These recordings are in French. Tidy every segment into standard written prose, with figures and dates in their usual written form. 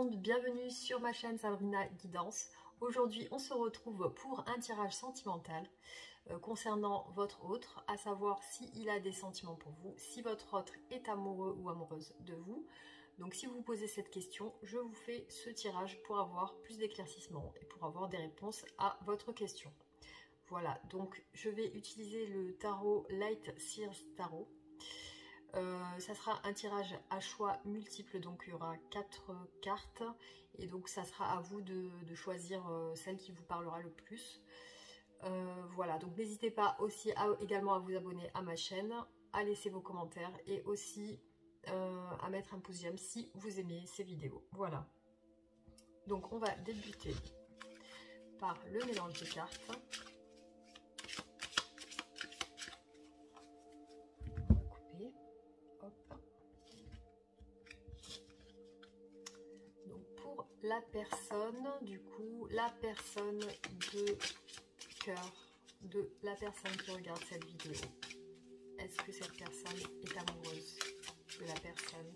monde, bienvenue sur ma chaîne Sabrina Guidance. Aujourd'hui on se retrouve pour un tirage sentimental concernant votre autre, à savoir s'il a des sentiments pour vous, si votre autre est amoureux ou amoureuse de vous. Donc si vous vous posez cette question, je vous fais ce tirage pour avoir plus d'éclaircissement et pour avoir des réponses à votre question. Voilà, donc je vais utiliser le tarot Light Seers Tarot. Ça sera un tirage à choix multiple, donc il y aura 4 cartes et donc ça sera à vous de choisir celle qui vous parlera le plus. Voilà, donc n'hésitez pas aussi également à vous abonner à ma chaîne, à laisser vos commentaires et aussi à mettre un pouce j'aime si vous aimez ces vidéos. Voilà, donc on va débuter par le mélange de cartes. La personne, du coup, la personne de cœur de la personne qui regarde cette vidéo. Est-ce que cette personne est amoureuse de la personne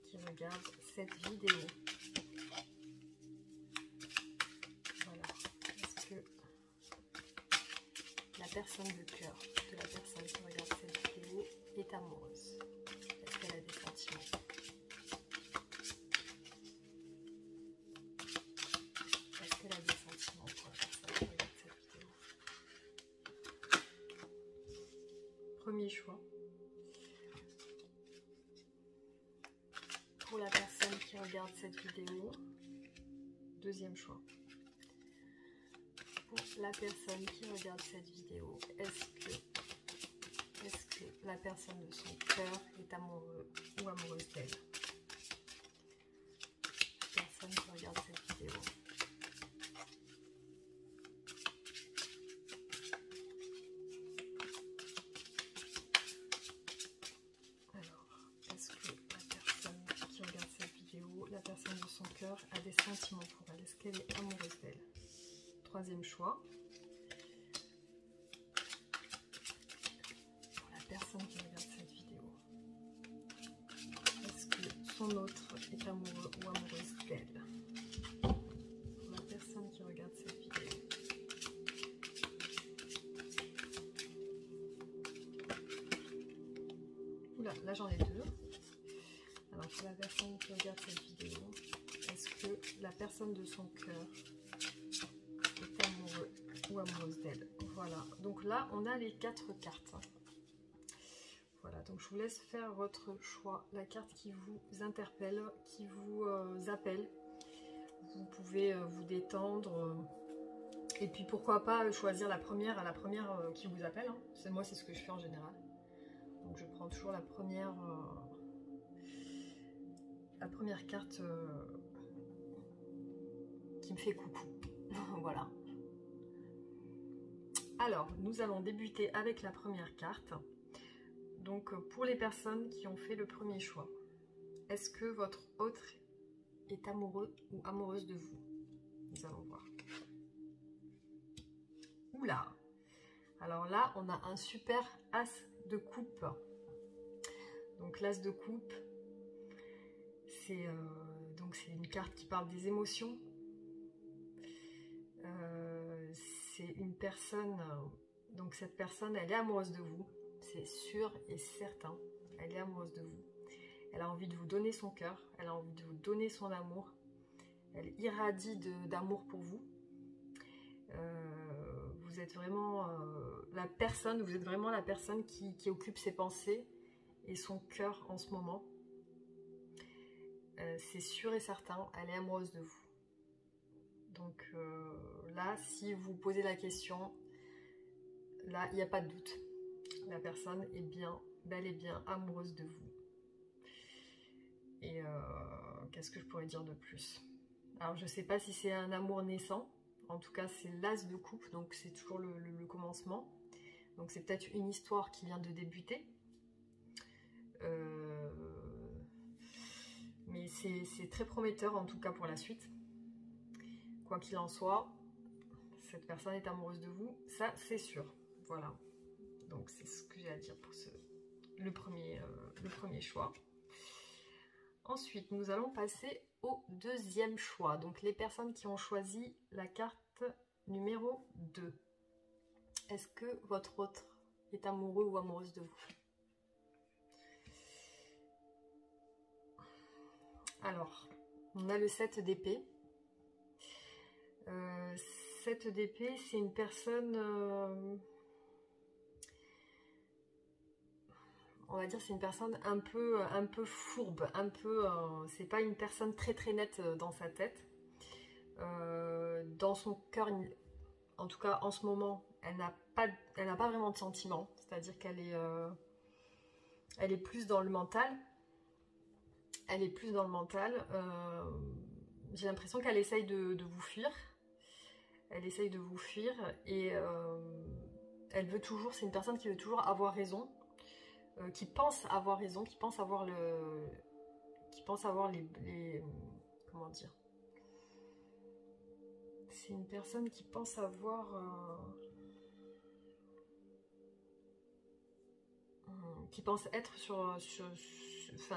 qui regarde cette vidéo? Voilà. Est-ce que la personne de cœur de la personne qui regarde cette vidéo est amoureuse? Est-ce qu'elle a des sentiments? Premier choix. Pour la personne qui regarde cette vidéo. Deuxième choix. Pour la personne qui regarde cette vidéo, est-ce que la personne de son cœur est amoureux ou amoureuse d'elle? Personne qui regarde cette vidéo. La personne de son cœur a des sentiments pour elle. Est-ce qu'elle est amoureuse d'elle? Troisième choix. Pour la personne qui regarde cette vidéo, est-ce que son autre est amoureux ou amoureuse d'elle? Pour la personne qui regarde cette vidéo. Oula, là j'en ai deux. Alors pour la personne qui regarde cette vidéo, est-ce que la personne de son cœur est amoureux ou amoureuse d'elle? Voilà, donc là on a les 4 cartes. Voilà, donc je vous laisse faire votre choix, la carte qui vous interpelle, qui vous appelle. Vous pouvez vous détendre et puis pourquoi pas choisir la première qui vous appelle. Hein. Moi c'est ce que je fais en général. Donc je prends toujours la première carte qui me fait coucou. Voilà. Alors, nous allons débuter avec la première carte. Donc, pour les personnes qui ont fait le premier choix, est-ce que votre autre est amoureux ou amoureuse de vous? Nous allons voir. Oula! Alors là, on a un super as de coupe. Donc, l'as de coupe, c'est une carte qui parle des émotions. C'est une personne, donc cette personne, elle est amoureuse de vous, c'est sûr et certain. Elle est amoureuse de vous. Elle a envie de vous donner son cœur, elle a envie de vous donner son amour. Elle irradie d'amour pour vous. Vous êtes vraiment la personne qui occupe ses pensées et son cœur en ce moment. C'est sûr et certain, elle est amoureuse de vous. Donc là, si vous posez la question, là, il n'y a pas de doute. La personne est bien, bel et bien amoureuse de vous. Et qu'est-ce que je pourrais dire de plus? Alors, je ne sais pas si c'est un amour naissant. En tout cas, c'est l'as de coupe, donc c'est toujours le commencement. Donc, c'est peut-être une histoire qui vient de débuter. Mais c'est très prometteur, en tout cas, pour la suite. Quoi qu'il en soit, cette personne est amoureuse de vous, ça c'est sûr. Voilà, donc c'est ce que j'ai à dire pour le premier choix. Ensuite, nous allons passer au deuxième choix. Donc, les personnes qui ont choisi la carte numéro 2. Est-ce que votre autre est amoureux ou amoureuse de vous? Alors, on a le 7 d'épée. 7 d'épée, c'est une personne... on va dire c'est une personne un peu fourbe, c'est pas une personne très très nette dans sa tête. Dans son cœur, en tout cas en ce moment, elle n'a pas vraiment de sentiments, c'est-à-dire qu'elle est, elle est plus dans le mental. Elle est plus dans le mental. J'ai l'impression qu'elle essaye de vous fuir. Elle essaye de vous fuir et elle veut toujours, c'est une personne qui veut toujours avoir raison. Qui pense avoir raison, qui pense avoir les comment dire, c'est une personne qui pense avoir qui pense être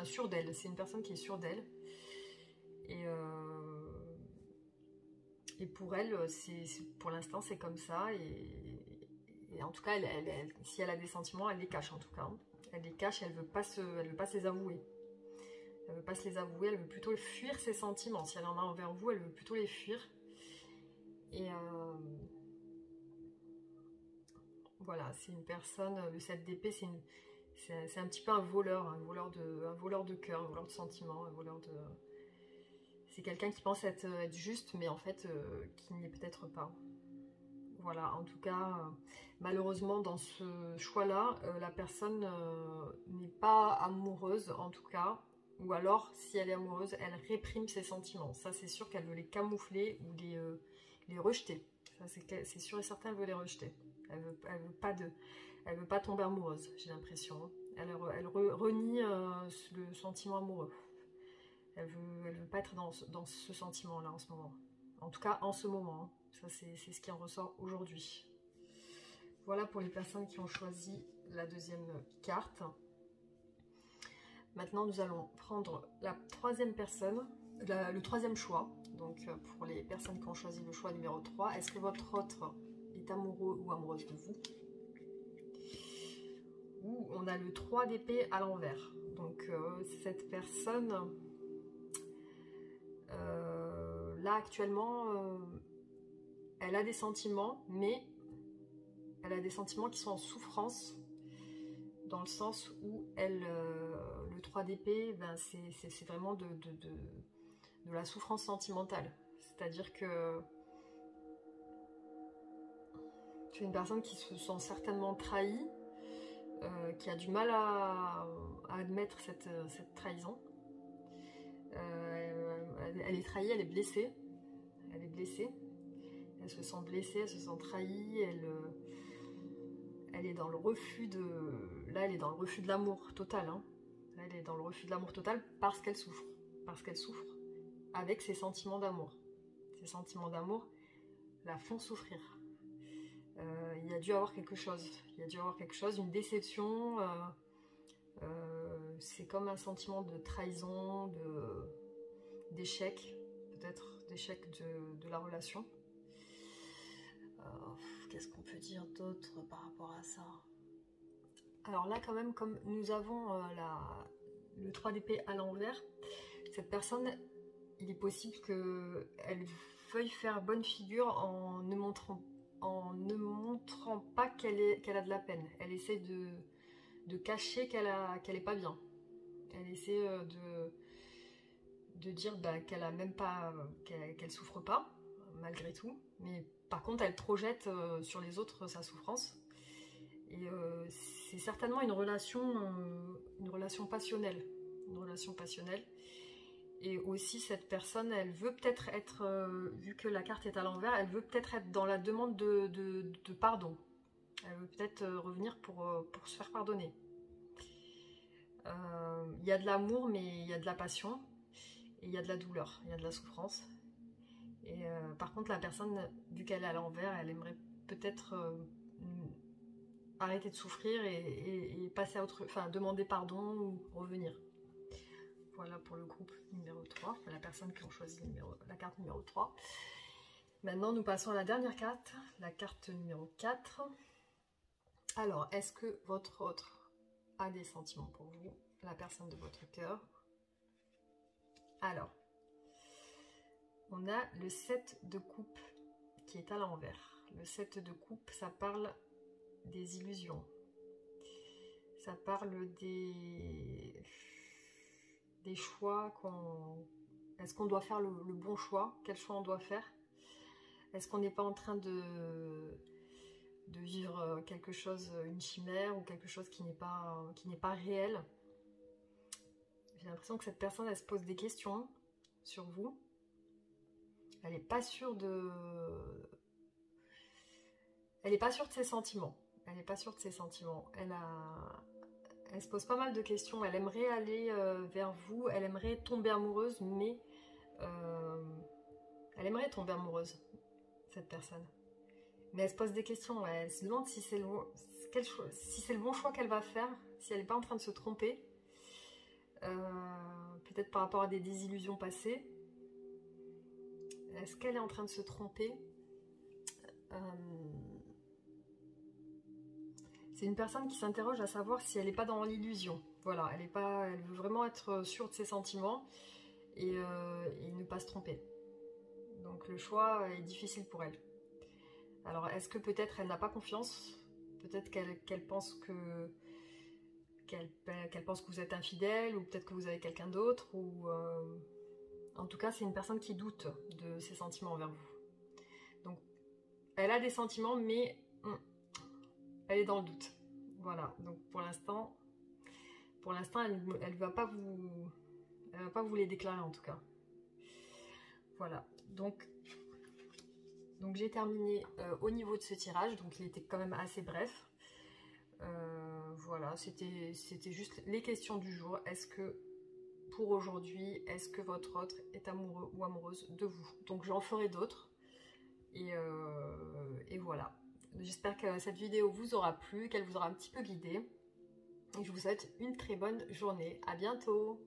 sûre d'elle. C'est une personne qui est sûre d'elle et pour elle, pour l'instant c'est comme ça et en tout cas si elle a des sentiments, elle les cache en tout cas. Elle les cache, elle veut pas se les avouer. Elle veut pas se les avouer, elle veut plutôt fuir ses sentiments. Si elle en a envers vous, elle veut plutôt les fuir. Et voilà, c'est une personne, le 7 d'épée, c'est un petit peu un voleur de cœur, un voleur de sentiments, c'est quelqu'un qui pense être juste, mais en fait, qui n'y est peut-être pas. Voilà, en tout cas, malheureusement, dans ce choix-là, la personne n'est pas amoureuse, en tout cas. Ou alors, si elle est amoureuse, elle réprime ses sentiments. Ça, c'est sûr qu'elle veut les camoufler ou les rejeter. Ça, c'est sûr et certain, elle veut les rejeter. Elle veut pas tomber amoureuse, j'ai l'impression. Elle renie le sentiment amoureux. Elle veut pas être dans ce sentiment-là en ce moment. En tout cas, en ce moment. Hein. Ça, c'est ce qui en ressort aujourd'hui. Voilà pour les personnes qui ont choisi la deuxième carte. Maintenant, nous allons prendre la troisième personne, le troisième choix. Donc, pour les personnes qui ont choisi le choix numéro 3, est-ce que votre autre est amoureux ou amoureuse de vous? Ou on a le 3 d'épée à l'envers. Donc, cette personne, là, actuellement... elle a des sentiments, mais elle a des sentiments qui sont en souffrance, dans le sens où le 3 d'épée, ben c'est vraiment de la souffrance sentimentale. C'est-à-dire que c'est une personne qui se sent certainement trahie, qui a du mal à admettre cette trahison. Elle est trahie, elle est blessée. Elle est blessée. Elle se sent blessée, elle se sent trahie, elle est dans le refus de... Là, elle est dans le refus de l'amour total. Hein. Là, elle est dans le refus de l'amour total parce qu'elle souffre. Parce qu'elle souffre avec ses sentiments d'amour. Ses sentiments d'amour la font souffrir. Il y a dû avoir quelque chose. Il y a dû avoir quelque chose, une déception. C'est comme un sentiment de trahison, d'échec. Peut-être d'échec de la relation. Qu'est-ce qu'on peut dire d'autre par rapport à ça? Alors là, quand même, comme nous avons le 3 d'épée à l'envers, cette personne, il est possible qu'elle veuille faire bonne figure en ne montrant pas qu'elle a de la peine. Elle essaie de cacher qu'elle est pas bien. Elle essaie de dire qu'elle a même pas, qu'elle souffre pas, malgré tout, mais par contre, elle projette sur les autres sa souffrance. Et c'est certainement une relation passionnelle. Une relation passionnelle. Et aussi, cette personne, elle veut peut-être être, vu que la carte est à l'envers, elle veut peut-être être dans la demande de pardon. Elle veut peut-être revenir pour se faire pardonner. Il y a de l'amour, mais il y a de la passion. Et il y a de la douleur, il y a de la souffrance. Et par contre, la personne, vu qu'elle est à l'envers, elle aimerait peut-être arrêter de souffrir et passer à autre, enfin demander pardon ou revenir. Voilà pour le groupe numéro 3, la personne qui ont choisi la carte numéro 3. Maintenant, nous passons à la dernière carte, la carte numéro 4. Alors, est-ce que votre autre a des sentiments pour vous, la personne de votre cœur? Alors, on a le 7 de coupe qui est à l'envers. Le 7 de coupe, ça parle des illusions. Ça parle des choix qu'on... Est-ce qu'on doit faire le bon choix? Quel choix on doit faire? Est-ce qu'on n'est pas en train de vivre quelque chose, une chimère, ou quelque chose qui n'est pas réel? J'ai l'impression que cette personne, elle se pose des questions sur vous. Elle n'est pas sûre de... Elle n'est pas sûre de ses sentiments. Elle n'est pas sûre de ses sentiments. Elle se pose pas mal de questions. Elle aimerait aller vers vous. Elle aimerait tomber amoureuse, mais... elle aimerait tomber amoureuse, cette personne. Mais elle se pose des questions. Elle se demande si c'est le bon choix qu'elle va faire, si elle n'est pas en train de se tromper. Peut-être par rapport à des désillusions passées. Est-ce qu'elle est en train de se tromper? C'est une personne qui s'interroge à savoir si elle n'est pas dans l'illusion. Voilà, elle veut vraiment être sûre de ses sentiments et ne pas se tromper. Donc le choix est difficile pour elle. Alors est-ce que peut-être elle n'a pas confiance? Peut-être qu'elle pense qu'elle pense que vous êtes infidèle, ou peut-être que vous avez quelqu'un d'autre, ou en tout cas c'est une personne qui doute de ses sentiments envers vous. Donc elle a des sentiments, mais elle est dans le doute. Voilà, donc pour l'instant elle va pas vous les déclarer en tout cas. Voilà, donc j'ai terminé au niveau de ce tirage, donc il était quand même assez bref. Voilà, c'était juste les questions du jour. Est-ce que pour aujourd'hui, est-ce que votre autre est amoureux ou amoureuse de vous? Donc j'en ferai d'autres. Et voilà. J'espère que cette vidéo vous aura plu, qu'elle vous aura un petit peu guidé. Et je vous souhaite une très bonne journée. À bientôt!